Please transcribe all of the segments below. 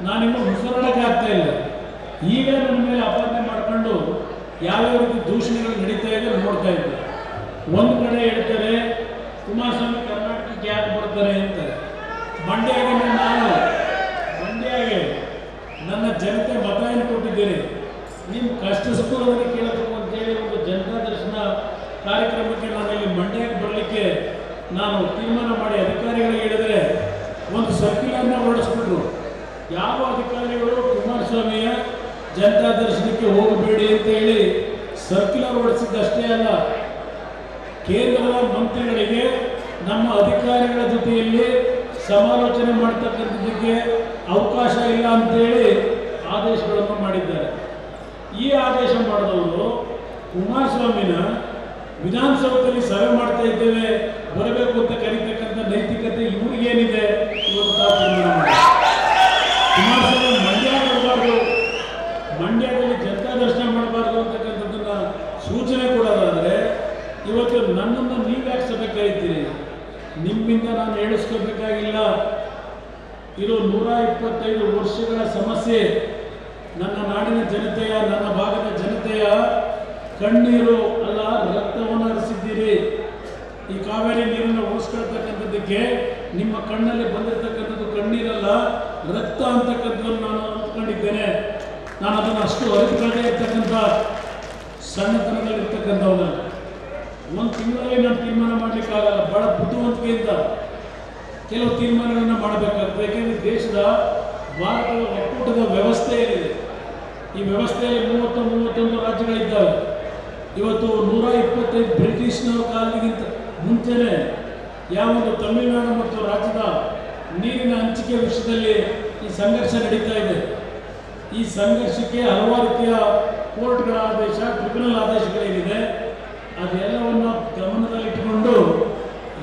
ನಾನಿನ್ನೂ ಮುಸುರಾಡಕ್ಕೆ ಆಗ್ತಾ ಇಲ್ಲ. ಈಗ ನನ್ನ ಮೇಲೆ ಅಪಾದನೆ ಮಾಡಿಕೊಂಡು ಯಾವ್ಯಾವ ರೀತಿ ದೂಷಣೆಗಳು ನಡೀತಾ ಇದೆ ನೋಡ್ತಾ ಇದ್ದೆ. ಒಂದು ಕಡೆ ಹೇಳ್ತಾರೆ ಕುಮಾರಸ್ವಾಮಿ ಕರ್ನಾಟಕಕ್ಕೆ ಯಾಕೆ ಬರ್ತಾರೆ ಅಂತಾರೆ. ಮಂಡ್ಯಗೆ ನನ್ನ ಜನತೆ ಮತ ಏನು ಕೊಟ್ಟಿದ್ದೇನೆ, ನಿಮ್ಮ ಕಷ್ಟ ಸುಖವನ್ನು ಕೇಳಬೇಕು ಅಂತೇಳಿ ಒಂದು ಜನತಾ ದರ್ಶನ ಕಾರ್ಯಕ್ರಮಕ್ಕೆ ನಾನು ಇಲ್ಲಿ ಮಂಡ್ಯಕ್ಕೆ ಬರಲಿಕ್ಕೆ ನಾನು ತೀರ್ಮಾನ ಮಾಡಿ ಅಧಿಕಾರಿಗಳಿಗೆ ಹೇಳಿದರೆ ಒಂದು ಸರ್ಕ್ಯುಲರ್ನ ಹೊರಡಿಸ್ಬಿಟ್ರು. ಯಾವ ಅಧಿಕಾರಿಗಳು ಕುಮಾರಸ್ವಾಮಿಯ ಜನತಾ ದರ್ಶನಕ್ಕೆ ಹೋಗಬೇಡಿ ಅಂತ ಹೇಳಿ ಸರ್ಕ್ಯುಲರ್ ಹೊರಡಿಸಿದ್ದಷ್ಟೇ ಅಲ್ಲ, ಕೇಂದ್ರದ ಮಂತ್ರಿಗಳಿಗೆ ನಮ್ಮ ಅಧಿಕಾರಿಗಳ ಜೊತೆಯಲ್ಲಿ ಸಮಾಲೋಚನೆ ಮಾಡ್ತಕ್ಕಂಥದ್ದಕ್ಕೆ ಅವಕಾಶ ಇಲ್ಲ ಅಂತೇಳಿ ಆದೇಶಗಳನ್ನು ಮಾಡಿದ್ದಾರೆ. ಈ ಆದೇಶ ಮಾಡಿದವರು ಕುಮಾರಸ್ವಾಮಿನ ವಿಧಾನಸೌಧದಲ್ಲಿ ಸಭೆ ಮಾಡ್ತಾ ಇದ್ದೇವೆ ಬರಬೇಕು ಅಂತ ಕರೀತಕ್ಕಂಥ ನೈತಿಕತೆ ಇವ್ರಿಗೇನಿದೆ ಇವತ್ತು ತೀರ್ಮಾನ ಮಾಡಿ. ಕುಮಾರಸ್ವಾಮಿ ಮಂಡ್ಯ ಮಾಡಬಾರ್ದು, ಮಂಡ್ಯದಲ್ಲಿ ಜನತಾ ದರ್ಶನ ಮಾಡಬಾರ್ದು ಅಂತಕ್ಕಂಥದ್ದನ್ನು ಸೂಚನೆ ಕೊಡೋದಾದರೆ ಇವತ್ತು ನನ್ನನ್ನು ನೀವು ಯಾಕೆ ಸಭೆ ಕರೀತೀರಿ? ನಿಮ್ಮಿಂದ ನಾನು ಹೇಳಿಸ್ಕೋಬೇಕಾಗಿಲ್ಲ. ಇದು 125 ವರ್ಷಗಳ ಸಮಸ್ಯೆ. ನನ್ನ ನಾಡಿನ ಜನತೆಯ, ನನ್ನ ಭಾಗದ ಜನತೆಯ ಕಣ್ಣೀರು ಅಲ್ಲ, ರಕ್ತವನ್ನು ಹರಿಸಿದ್ದೀರಿ. ಈ ಕಾವೇರಿ ನೀರನ್ನು ಉಳಿಸ್ಕೊಳ್ತಕ್ಕಂಥದ್ದಕ್ಕೆ ನಿಮ್ಮ ಕಣ್ಣಲ್ಲಿ ಬಂದಿರತಕ್ಕಂಥದ್ದು ಕಣ್ಣೀರಲ್ಲ, ರಕ್ತ ಅಂತಕ್ಕಂಥದ್ದನ್ನು ನಾನು ಅಂದ್ಕೊಂಡಿದ್ದೇನೆ. ನಾನು ಅದನ್ನು ಅಷ್ಟು ಅರಿತುಕೊಳ್ಳದೆ ಇರ್ತಕ್ಕಂಥ ಸಣ್ಣತನದಲ್ಲಿರ್ತಕ್ಕಂಥವನ್ನ ಒಂದು ತಿಂಗಳಲ್ಲಿ ನಾನು ತೀರ್ಮಾನ ಮಾಡಲಿಕ್ಕಾಗಲ್ಲ. ಭಾಳ ಬುದ್ಧಿವಂತಿಕೆಯಿಂದ ಕೆಲವು ತೀರ್ಮಾನಗಳನ್ನು ಮಾಡಬೇಕಾಗ್ತದೆ. ಯಾಕೆಂದರೆ ದೇಶದ ಭಾರತದ ಒಕ್ಕೂಟದ ವ್ಯವಸ್ಥೆ ಏನಿದೆ, ಈ ವ್ಯವಸ್ಥೆಯಲ್ಲಿ 31 ರಾಜ್ಯಗಳಿದ್ದಾವೆ. ಇವತ್ತು 125 ಬ್ರಿಟಿಷ್ನವರ ಕಾಲಕ್ಕಿಂತ ಮುಂಚೆನೇ ಯಾವೊಂದು ತಮಿಳುನಾಡು ಮತ್ತು ರಾಜ್ಯದ ನೀರಿನ ಹಂಚಿಕೆ ವಿಷಯದಲ್ಲಿ ಈ ಸಂಘರ್ಷ ನಡೀತಾ ಇದೆ. ಈ ಸಂಘರ್ಷಕ್ಕೆ ಹಲವಾರು ರೀತಿಯ ಕೋರ್ಟ್ಗಳ ಆದೇಶ, ಟ್ರಿಬ್ಯುನಲ್ ಆದೇಶಗಳೇನಿದೆ ಅದೆಲ್ಲವನ್ನು ಗಮನದಲ್ಲಿಟ್ಟುಕೊಂಡು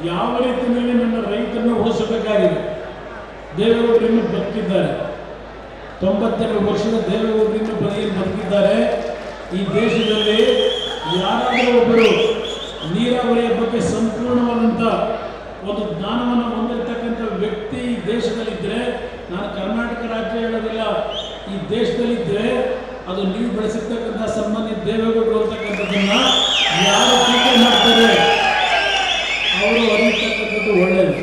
ಯಾವ ರೀತಿಯಲ್ಲಿ ನನ್ನ ರೈತರನ್ನು ಉಳಿಸಬೇಕಾಗಿದೆ. ದೇವೇಗೌಡರು ಇನ್ನೂ ಬದುಕಿದ್ದಾರೆ, 92 ವರ್ಷದ ದೇವೇಗೌಡರು ಇನ್ನೂ ಬದುಕಿದ್ದಾರೆ. ಈ ದೇಶದಲ್ಲಿ ಯಾರಾದರೂ ಒಬ್ಬರು ನೀರಾವರಿಯ ಬಗ್ಗೆ ಸಂಪೂರ್ಣವಾದಂಥ ಒಂದು ಜ್ಞಾನವನ್ನು ಹೊಂದಿರತಕ್ಕಂಥ ವ್ಯಕ್ತಿ ಈ ದೇಶದಲ್ಲಿದ್ದರೆ, ನಾನು ಕರ್ನಾಟಕ ರಾಜ್ಯ ಹೇಳೋದಿಲ್ಲ, ಈ ದೇಶದಲ್ಲಿದ್ದರೆ ಅದು ನೀವು ಬೆಳೆಸಿರ್ತಕ್ಕಂಥ ಸಂಬಂಧಿತ ದೇವೇಗೌಡರು ಅಂತಕ್ಕಂಥದ್ದನ್ನು ಯಾರು ಟೀಕೆ ಮಾಡ್ತಾರೆ ಅವರು ಅರಿತಕ್ಕಂಥದ್ದು ಒಳ್ಳೆಯದು.